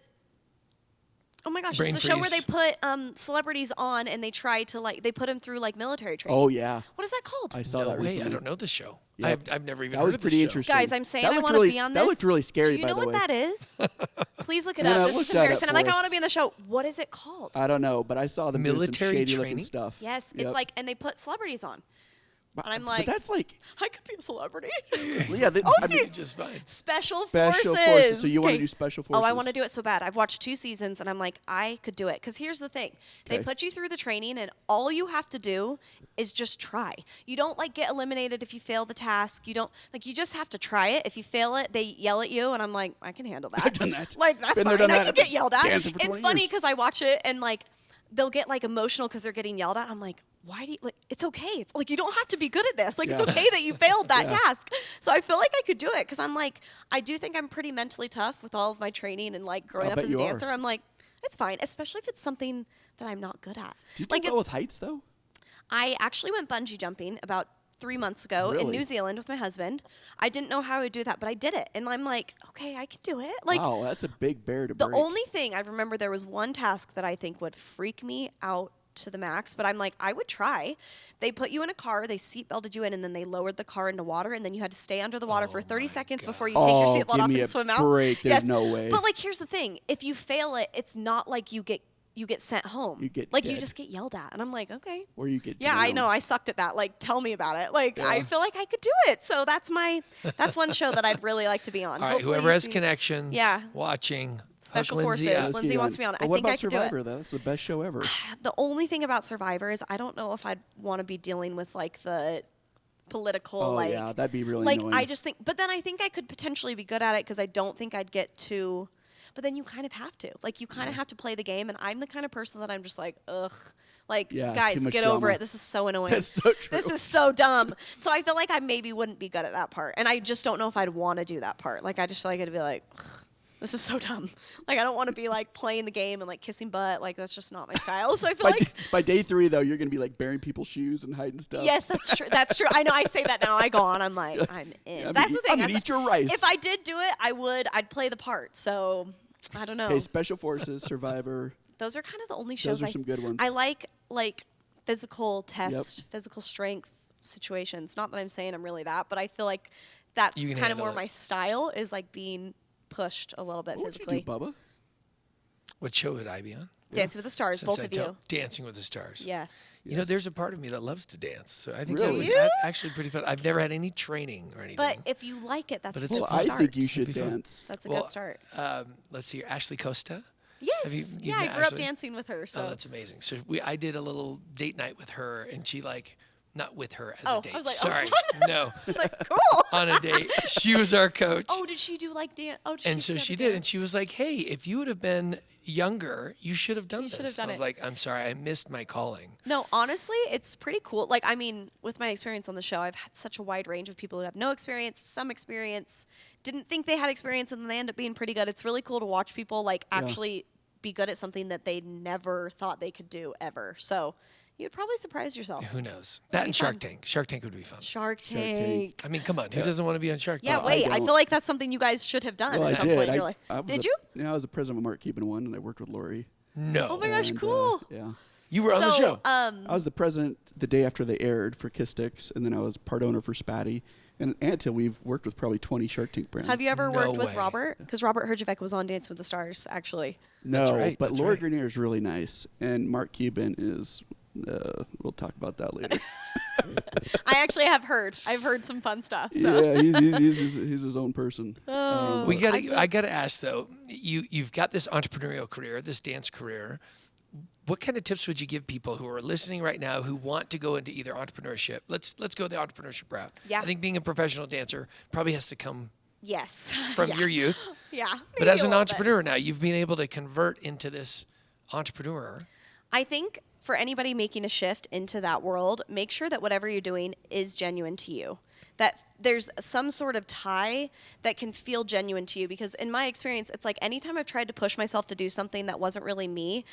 Oh my gosh, Brain it's the show where they freeze. put celebrities on and they try to like they put them through like military training. Oh yeah, What is that called? I saw no that way. recently. I don't know the show. Yep. I've never even That heard was of pretty this show. interesting. Guys, I'm saying That I looked want to really- be on that this. looked really scary, Do you by know the what way. that is? Please look it No, up. no, This look is that up embarrassing. I'm for like, I us. want to be in the show. What is it called? I don't know, but I saw them doing some Military shady looking training? stuff. Yes, Yep. it's like, and they put celebrities on. But, and I'm but like- that's like, I could be a celebrity. yeah, I mean, Just fine. Special Special Forces. Forces. So you want to Okay. do Special Oh, I Forces. want to do it so bad. I've watched 2 seasons and I'm like, I could do it. Because here's the thing they Okay. put you through the training, and all you have to do is just try. You don't like get eliminated if you fail the task. You don't like, you just have to try it. If you fail it, they yell at you, and I'm like, I can handle that. I've done that. Like, that's Been fine. there, done I that. can get yelled at. Dancing for It's 20 funny years. because I watch it and like, they'll get like emotional because they're getting yelled at. I'm like, why do you like? It's okay. It's like you don't have to be good at this. Like it's Yeah. okay that you failed that Yeah. task. So I feel like I could do it because I'm like, I do think I'm pretty mentally tough with all of my training and like growing I'll up bet as a you are. dancer. I'm like, it's fine, especially if it's something that I'm not good at. Do you like do well with heights though? I actually went bungee jumping about 3 months ago in Really? New Zealand with my husband. I didn't know how I would do that, but I did it, and I'm like, okay, I can do it. Like Wow, that's a big bear to the break. only thing I remember, there was one task that I think would freak me out to the max, but I'm like, I would try. They put you in a car, they seat belted you in, and then they lowered the car into water, and then you had to stay under the water for 30 seconds before you take your seatbelt give off me and a swim out. break. There's no way. But like, here's the thing: if you fail it, it's not like you get sent home. You get like you dead. just get yelled at, and I'm like, okay. Or you get Yeah, I drowned. know. I sucked at that. Like, tell me about it. Like, I Yeah. feel like I could do it. So that's one show that I'd really like to be on. All right, Hopefully whoever you has see- connections, Yeah. watching, Special hook Lindsay Forces. up. Let's Lindsay get you wants on. me on it. But I what think about I could do it. Survivor? That's the best show ever. The only thing about Survivor is I don't know if I'd want to be dealing with like the political Oh, like yeah, that'd be really like annoying. I just think, but then I think I could potentially be good at it because I don't think I'd get too. But then you kind of have to, like, you kind of have to play the game, and I'm the kind of person that I'm just like, ugh, like, Yeah, guys, too much get over drama. it. This is so annoying. That's so true. This is so dumb. So I feel like I maybe wouldn't be good at that part, and I just don't know if I'd want to do that part. Like, I just feel like I'd be like, ugh, this is so dumb. Like, I don't want to be like playing the game and like kissing butt. Like, that's just not my style. So I feel By, like. by day 3, though, you're gonna be like burying people's shoes and hiding stuff. Yes, that's true. That's true. I know. I say that now. I go on. I'm like, I'm in. I'm That's gonna the eat- thing. I'm gonna eat your rice. If I did do it, I'd play the part. So I don't know. Okay, Special Forces, Survivor. Those are kind of the only shows. Those are some good ones. I like physical test, physical strength situations. Not that I'm saying I'm really that, but I feel like that's You can kind of handle more it. my style. Is like being pushed a little bit What would you physically. do, Bubba? What show would I be on? Dancing with the Stars, Since both I of you. don't- Dancing with the Stars. Yes. You know, there's a part of me that loves to dance, so I think Really? that would actually pretty fun. I've never had any training or anything. But if you like it, that's But a it's good Well, I start. think you should It'd be fun. dance. That's a Well, good start. Let's see, Ashley Costa. Yes. you've Yeah, I met grew up Ashley? dancing with her. So. Oh, that's amazing. So I did a little date night with her, and she not with her as Oh, a date. I was like, oh. Sorry, no, like, cool. on a date. She was our coach. Oh, did she do like dance? Oh, And so she did, and she was like, "Hey, if you would have been younger, you should have done You this." should have done I was it. like, "I'm sorry, I missed my calling." No, honestly, it's pretty cool. Like, I mean, with my experience on the show, I've had such a wide range of people who have no experience, some experience, didn't think they had experience, and then they end up being pretty good. It's really cool to watch people like actually be good at something that they never thought they could do ever. So you'd probably surprise yourself. Who knows? That and be Shark fun. Tank. Shark Tank would be fun. Shark Tank. Tank. I mean, come on, who doesn't want to be on Shark Yeah, Tank? I wait. I don't. feel like that's something you guys should have done Well, at I some did. point. I, You're like, I was did a- you? Yeah, I was the president of Mark Cuban One, and I worked with Lori. No. Oh my gosh, And, cool. yeah. You were on the show. I was the president the day after they aired for Kiss Sticks, and then I was part owner for Spatty. And until we've worked with probably 20 Shark Tank brands. Have you ever No worked with way. Robert? Because Robert Herjavec was on Dance with the Stars, actually. No, That's right, but that's Lori right. Grenier is really nice, and Mark Cuban is. We'll talk about that later. I actually have heard. I've heard some fun stuff. So. Yeah, he's his own person. We I gotta ask though. You've got this entrepreneurial career, this dance career. What kind of tips would you give people who are listening right now who want to go into either entrepreneurship? Let's go the entrepreneurship route. Yeah. I think being a professional dancer probably has to come Yes. from Yeah. your youth. Yeah. But maybe as a an little bit. entrepreneur now, you've been able to convert into this entrepreneur. I think for anybody making a shift into that world, make sure that whatever you're doing is genuine to you. That there's some sort of tie that can feel genuine to you. Because in my experience, it's like anytime I've tried to push myself to do something that wasn't really me,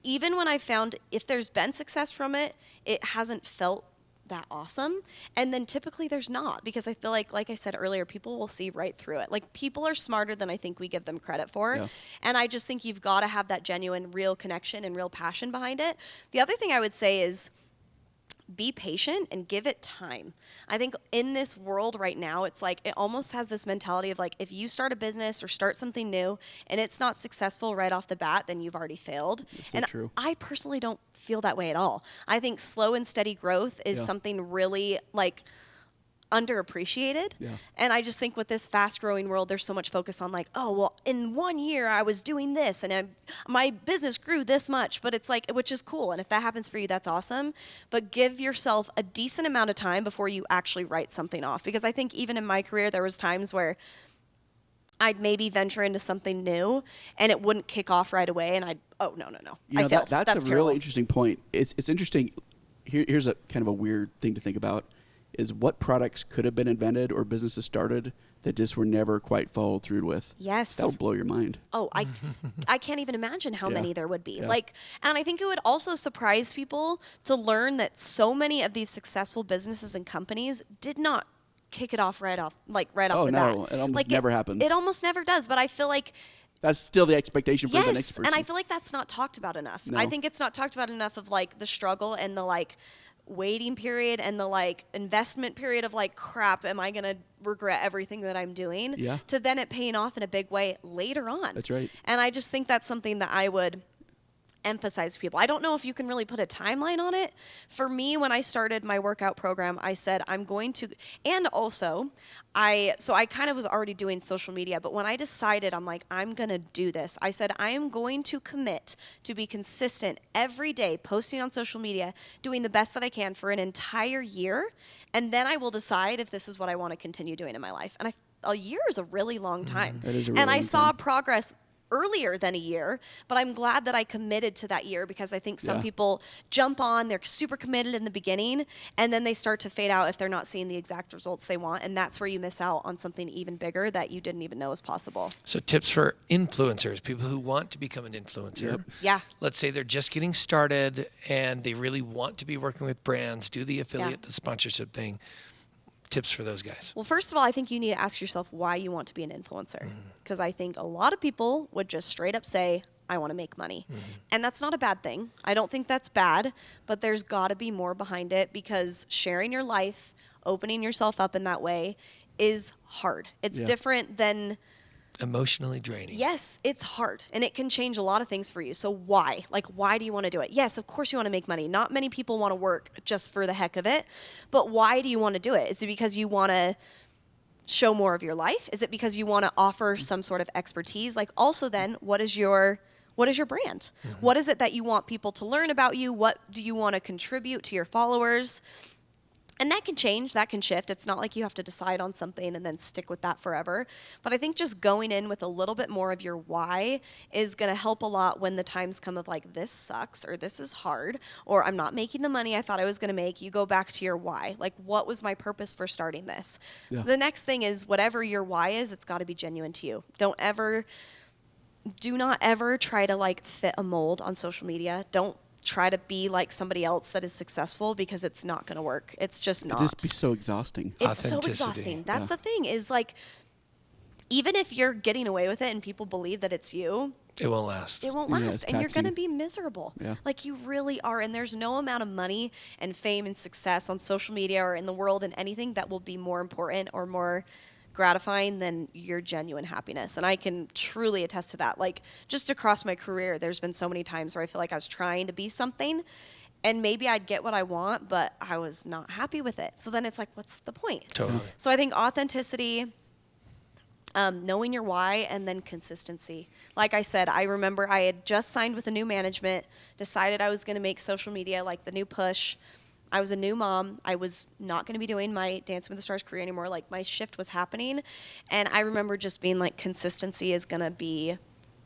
even when I found if there's been success from it, it hasn't felt that awesome. And then typically there's not, because I feel like I said earlier, people will see right through it. Like, people are smarter than I think we give them credit for. Yeah. And I just think you've got to have that genuine, real connection and real passion behind it. The other thing I would say is be patient and give it time. I think in this world right now, it's like it almost has this mentality of like, if you start a business or start something new and it's not successful right off the bat, then you've already failed. so And true. I personally don't feel that way at all. I think slow and steady growth is Yeah. something really like underappreciated. Yeah. And I just think with this fast growing world, there's so much focus on like, oh, well, in 1 year I was doing this and my business grew this much, but it's like, which is cool. And if that happens for you, that's awesome. But give yourself a decent amount of time before you actually write something off. Because I think even in my career, there was times where I'd maybe venture into something new and it wouldn't kick off right away. And no. You know, I failed. that's a terrible. really interesting point. It's interesting. Here's a kind of a weird thing to think about: is what products could have been invented or businesses started that just were never quite followed through with. Yes. That would blow your mind. Oh, I can't even imagine how Yeah. many there would be. Yeah. Like, and I think it would also surprise people to learn that so many of these successful businesses and companies did not kick it off right off Oh, the no, bat. it almost Like, never happens. It almost never does. But I feel like That's still the expectation for the next Yes, person. and I feel like that's not talked about enough. I No. think it's not talked about enough of like the struggle and the like waiting period and the like investment period of like, crap, am I gonna regret everything that I'm doing? Yeah. To then it paying off in a big way later on. That's right. And I just think that's something that I would emphasize to people. I don't know if you can really put a timeline on it. For me, when I started my workout program, I said I'm going to, and also I kind of was already doing social media, but when I decided I'm like, I'm going to do this, I said I am going to commit to be consistent every day, posting on social media, doing the best that I can for an entire year, and then I will decide if this is what I want to continue doing in my life. And a year is a really long time. That is a and really I long saw time. progress earlier than a year, but I'm glad that I committed to that year, because I think some Yeah. people jump on, they're super committed in the beginning, and then they start to fade out if they're not seeing the exact results they want, and that's where you miss out on something even bigger that you didn't even know was possible. So tips for influencers, people who want to become an influencer. Yep. Yeah. Let's say they're just getting started and they really want to be working with brands, do the affiliate, the sponsorship thing. Tips for those guys. Well, first of all, I think you need to ask yourself why you want to be an influencer. Because I think a lot of people would just straight up say, I want to make money. And that's not a bad thing. I don't think that's bad, but there's got to be more behind it, because sharing your life, opening yourself up in that way is hard. It's Yeah. different than, Emotionally draining. yes, it's hard, and it can change a lot of things for you. So why? Like, why do you want to do it? Yes, of course you want to make money. Not many people want to work just for the heck of it, but why do you want to do it? Is it because you want to show more of your life? Is it because you want to offer some sort of expertise? Like, also then, what is your brand? What is it that you want people to learn about you? What do you want to contribute to your followers? And that can change, that can shift. It's not like you have to decide on something and then stick with that forever. But I think just going in with a little bit more of your why is going to help a lot when the times come of like, this sucks, or this is hard, or I'm not making the money I thought I was going to make. You go back to your why. Like, what was my purpose for starting this? Yeah. The next thing is, whatever your why is, it's got to be genuine to you. Do not ever try to like fit a mold on social media. Don't try to be like somebody else that is successful, because it's not going to work. It's just not. It'd just be so exhausting. It's so Authenticity. exhausting. That's Yeah. the thing, is like, even if you're getting away with it and people believe that it's you, It won't last. it won't Yeah, last, it's and you're going to taxing. be miserable. Yeah. Like, you really are. And there's no amount of money and fame and success on social media or in the world and anything that will be more important or more gratifying than your genuine happiness. And I can truly attest to that. Like, just across my career, there's been so many times where I feel like I was trying to be something, and maybe I'd get what I want, but I was not happy with it. So then it's like, what's the point? Totally. So I think authenticity, knowing your why, and then consistency. Like I said, I remember I had just signed with a new management, decided I was going to make social media like the new push. I was a new mom. I was not going to be doing my Dancing with the Stars career anymore. Like, my shift was happening. And I remember just being like, consistency is going to be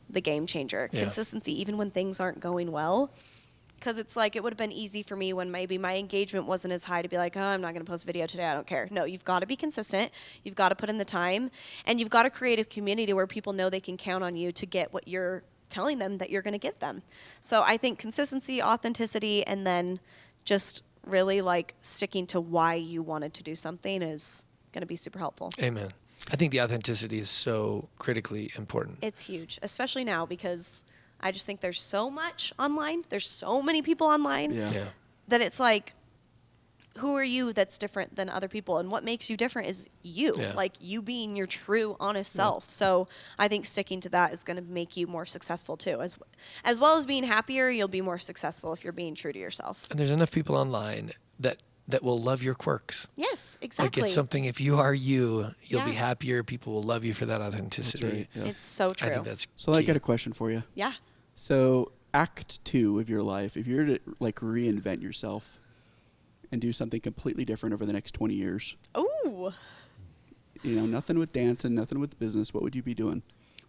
the game changer. Yeah. Consistency, even when things aren't going well. Because it's like, it would have been easy for me when maybe my engagement wasn't as high to be like, oh, I'm not going to post a video today. I don't care. No, you've got to be consistent. You've got to put in the time. And you've got to create a community where people know they can count on you to get what you're telling them that you're going to give them. So I think consistency, authenticity, and then just really like sticking to why you wanted to do something is going to be super helpful. Amen. I think the authenticity is so critically important. It's huge, especially now, because I just think there's so much online. There's so many people online Yeah. Yeah. that it's like, who are you that's different than other people? And what makes you different is you, Yeah. like you being your true, honest self. So I think sticking to that is going to make you more successful too. As well as being happier, you'll be more successful if you're being true to yourself. And there's enough people online that will love your quirks. Yes, exactly. Like, it's something, if you are you, you'll be Yeah. happier. People will love you for that authenticity. That's right. Yeah. It's so true. I think that's So I key. got a question for you. Yeah. So Act 2 of your life, if you're to like reinvent yourself and do something completely different over the next 20 years, Ooh. you know, nothing with dancing, nothing with business, what would you be doing?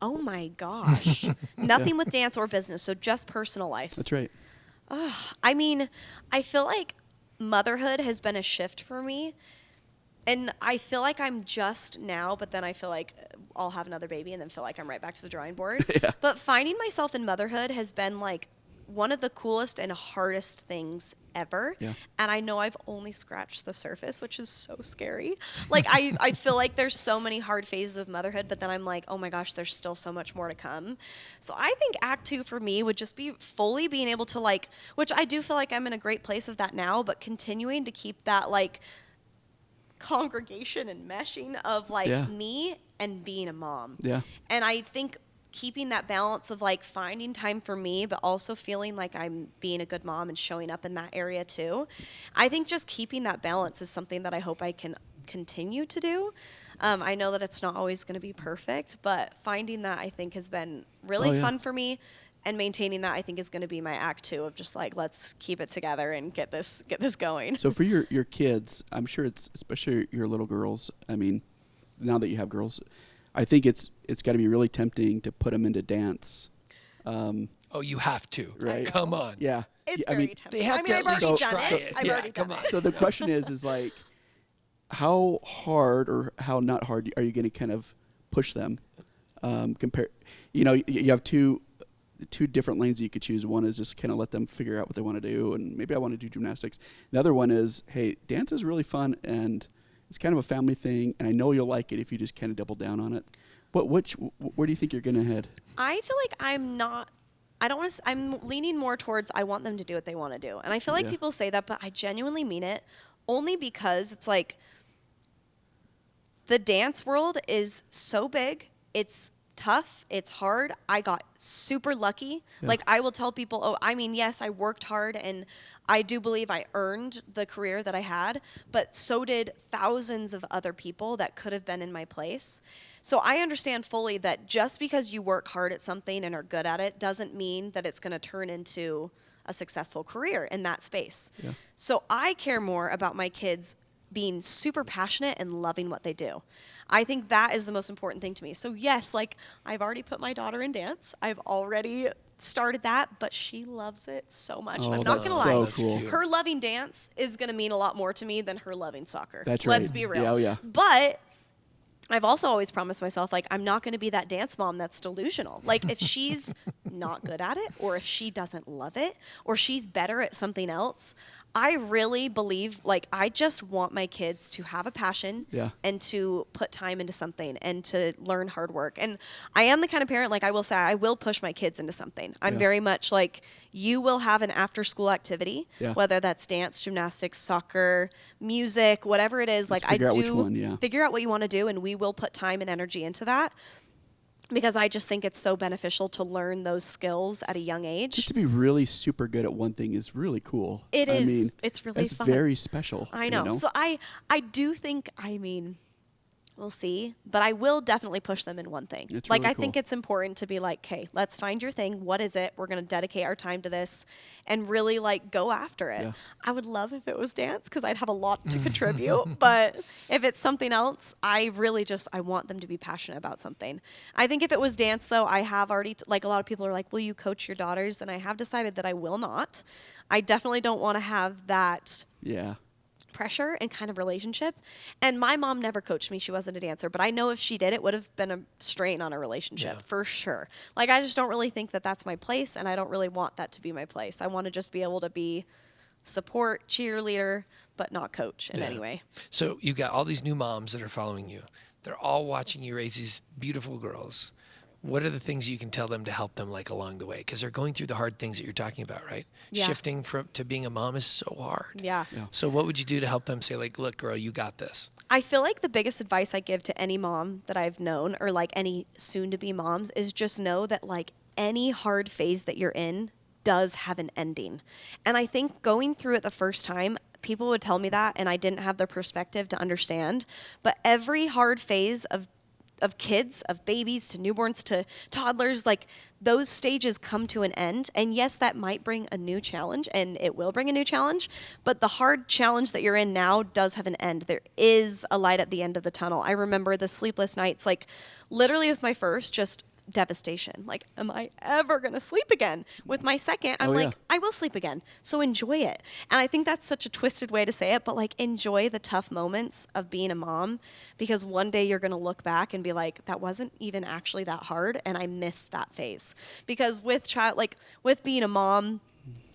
Oh my gosh. Nothing with dance or business, so just personal life. That's right. I mean, I feel like motherhood has been a shift for me. And I feel like I'm just now, but then I feel like I'll have another baby and then feel like I'm right back to the drawing board. But finding myself in motherhood has been like one of the coolest and hardest things ever. Yeah. And I know I've only scratched the surface, which is so scary. Like I feel like there's so many hard phases of motherhood, but then I'm like, oh my gosh, there's still so much more to come. So I think Act 2 for me would just be fully being able to like, which I do feel like I'm in a great place of that now, but continuing to keep that like congregation and meshing of like Yeah. me and being a mom. Yeah. And I think keeping that balance of like finding time for me, but also feeling like I'm being a good mom and showing up in that area too. I think just keeping that balance is something that I hope I can continue to do. I know that it's not always going to be perfect, but finding that I think has been really Oh, yeah. fun for me. And maintaining that I think is going to be my Act 2 of just like, let's keep it together and get this going. So for your kids, I'm sure it's, especially your little girls, I mean, now that you have girls, I think it's got to be really tempting to put them into dance. Oh, you have to. Right. Come on. Yeah. It's I very mean, tempting. They have I mean, to I've at already least done try it. it. I've Yeah, already come done on. it. so the question is like, how hard or how not hard are you going to kind of push them? Compare, you have two different lanes that you could choose. One is just kind of let them figure out what they want to do, and maybe I want to do gymnastics. The other one is, hey, dance is really fun, and it's kind of a family thing, and I know you'll like it if you just kind of double down on it. Where do you think you're going to head? I feel like I'm not. I don't want to. I'm leaning more towards. I want them to do what they want to do, and I feel like Yeah. people say that, but I genuinely mean it. Only because it's like the dance world is so big. It's tough. It's hard. I got super lucky. Yeah. Like I will tell people, oh, I mean, yes, I worked hard and I do believe I earned the career that I had, but so did thousands of other people that could have been in my place. So I understand fully that just because you work hard at something and are good at it doesn't mean that it's going to turn into a successful career in that space. Yeah. So I care more about my kids being super passionate and loving what they do. I think that is the most important thing to me. So yes, like I've already put my daughter in dance. I've already started that, but she loves it so much. Oh, I'm not that's gonna so lie. That's cool. cute. Her loving dance is gonna mean a lot more to me than her loving soccer. That's Let's right. be real. Yeah, oh, yeah. But I've also always promised myself, like, I'm not going to be that dance mom that's delusional. Like, if she's not good at it, or if she doesn't love it, or she's better at something else, I really believe, like, I just want my kids to have a passion Yeah. and to put time into something and to learn hard work. And I am the kind of parent, like, I will say, I will push my kids into something. I'm Yeah. very much like, you will have an after school activity, Yeah. whether that's dance, gymnastics, soccer, music, whatever it is. Let's Like, I figure out do which one, yeah. figure out what you want to do, and we will put time and energy into that because I just think it's so beneficial to learn those skills at a young Just age. to be really super good at one thing is really cool. It I is. mean, It's really it's fun. very special. I you know. So I do think, I mean, we'll see, but I will definitely push them in one thing. It's Like, really I think cool. it's important to be like, okay, let's find your thing. What is it? We're going to dedicate our time to this and really like go after it. Yeah. I would love if it was dance because I'd have a lot to contribute, but if it's something else, I really just, I want them to be passionate about something. I think if it was dance though, I have already, like a lot of people are like, will you coach your daughters? And I have decided that I will not. I definitely don't want to have that Yeah. pressure and kind of relationship. And my mom never coached me. She wasn't a dancer, but I know if she did, it would have been a strain on a relationship Yeah. for sure. Like, I just don't really think that that's my place, and I don't really want that to be my place. I want to just be able to be support, cheerleader, but not coach in Yeah. any way. So you got all these new moms that are following you. They're all watching you raise these beautiful girls. What are the things you can tell them to help them like along the way? Because they're going through the hard things that you're talking about, right? Yeah. Shifting to being a mom is so hard. Yeah. Yeah. So what would you do to help them say like, look, girl, you got this? I feel like the biggest advice I give to any mom that I've known or like any soon to be moms is just know that like any hard phase that you're in does have an ending. And I think going through it the first time, people would tell me that and I didn't have the perspective to understand. But every hard phase of kids, of babies to newborns to toddlers, like those stages come to an end. And yes, that might bring a new challenge and it will bring a new challenge, but the hard challenge that you're in now does have an end. There is a light at the end of the tunnel. I remember the sleepless nights, like literally with my first, just devastation. Like, am I ever going to sleep again? With my second, I'm Oh, like, yeah. I will sleep again. So enjoy it. And I think that's such a twisted way to say it, but like enjoy the tough moments of being a mom, because one day you're going to look back and be like, that wasn't even actually that hard. And I missed that phase. Because with with being a mom,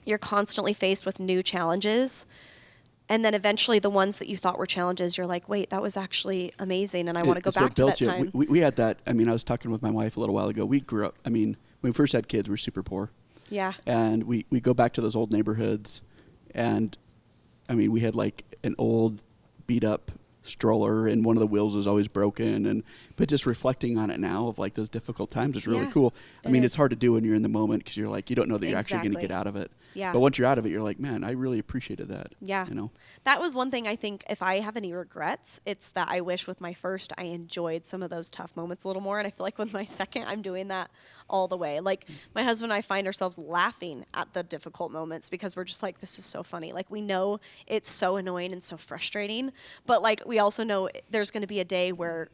you're constantly faced with new challenges. And then eventually the ones that you thought were challenges, you're like, wait, that was actually amazing. And I want to go It's what back to that built you. time. We had that. I mean, I was talking with my wife a little while ago. We grew up, I mean, when we first had kids, we were super poor. Yeah. And we go back to those old neighborhoods. And I mean, we had like an old beat up stroller and one of the wheels was always broken. But just reflecting on it now of like those difficult times is really Yeah, cool. I it mean, it's is. hard to do when you're in the moment because you're like, you don't know that you're actually going to Exactly. get out of it. Yeah. But once you're out of it, you're like, man, I really appreciated that. Yeah. You know? That was one thing I think, if I have any regrets, it's that I wish with my first I enjoyed some of those tough moments a little more. And I feel like with my second, I'm doing that all the way. Like my husband and I find ourselves laughing at the difficult moments because we're just like, this is so funny. Like we know it's so annoying and so frustrating, but like we also know there's going to be a day where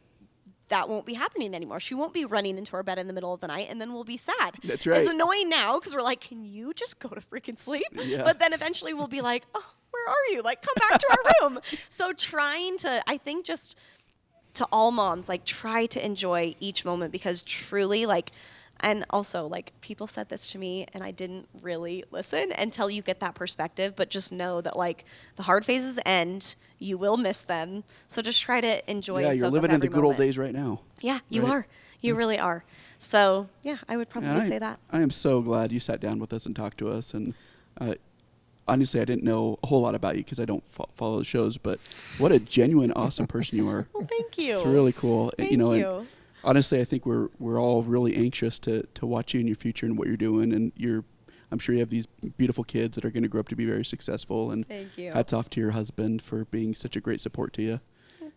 that won't be happening anymore. She won't be running into our bed in the middle of the night, and then we'll be sad. That's right. It's annoying now because we're like, can you just go to freaking sleep? Yeah. But then eventually we'll be like, oh, where are you? Like, come back to our room. So trying to, I think just to all moms, like try to enjoy each moment, because truly like, and also like people said this to me and I didn't really listen until you get that perspective, but just know that like the hard phases end, you will miss them. So just try to enjoy Yeah, and you're soak living up in the every good old moment. days right now. Yeah, you Right? are. You really are. So yeah, I would probably And say that. I am so glad you sat down with us and talked to us. And honestly, I didn't know a whole lot about you because I don't follow the shows. But what a genuine, awesome person you are. Well, thank you. It's really cool. Thank you know, you. And honestly, I think we're all really anxious to watch you in your future and what you're doing. And I'm sure you have these beautiful kids that are going to grow up to be very successful. And Thank you. hats off to your husband for being such a great support to you.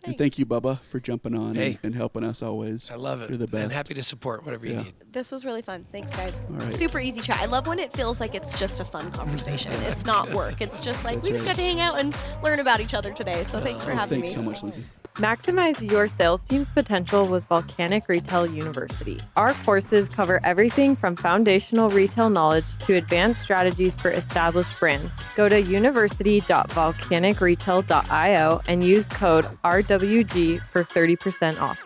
And thanks. thank you, Bubba, for jumping on Hey. and helping us always. I love it. You're the best. And happy to support whatever you Yeah. need. This was really fun. Thanks, guys. All right. Super easy chat. I love when it feels like it's just a fun conversation. It's not work. It's just like That's we just right. got to hang out and learn about each other today. So thanks for having Thanks me. so much, Lindsay. Maximize your sales team's potential with Volcanic Retail University. Our courses cover everything from foundational retail knowledge to advanced strategies for established brands. Go to university.volcanicretail.io and use code RWG for 30% off.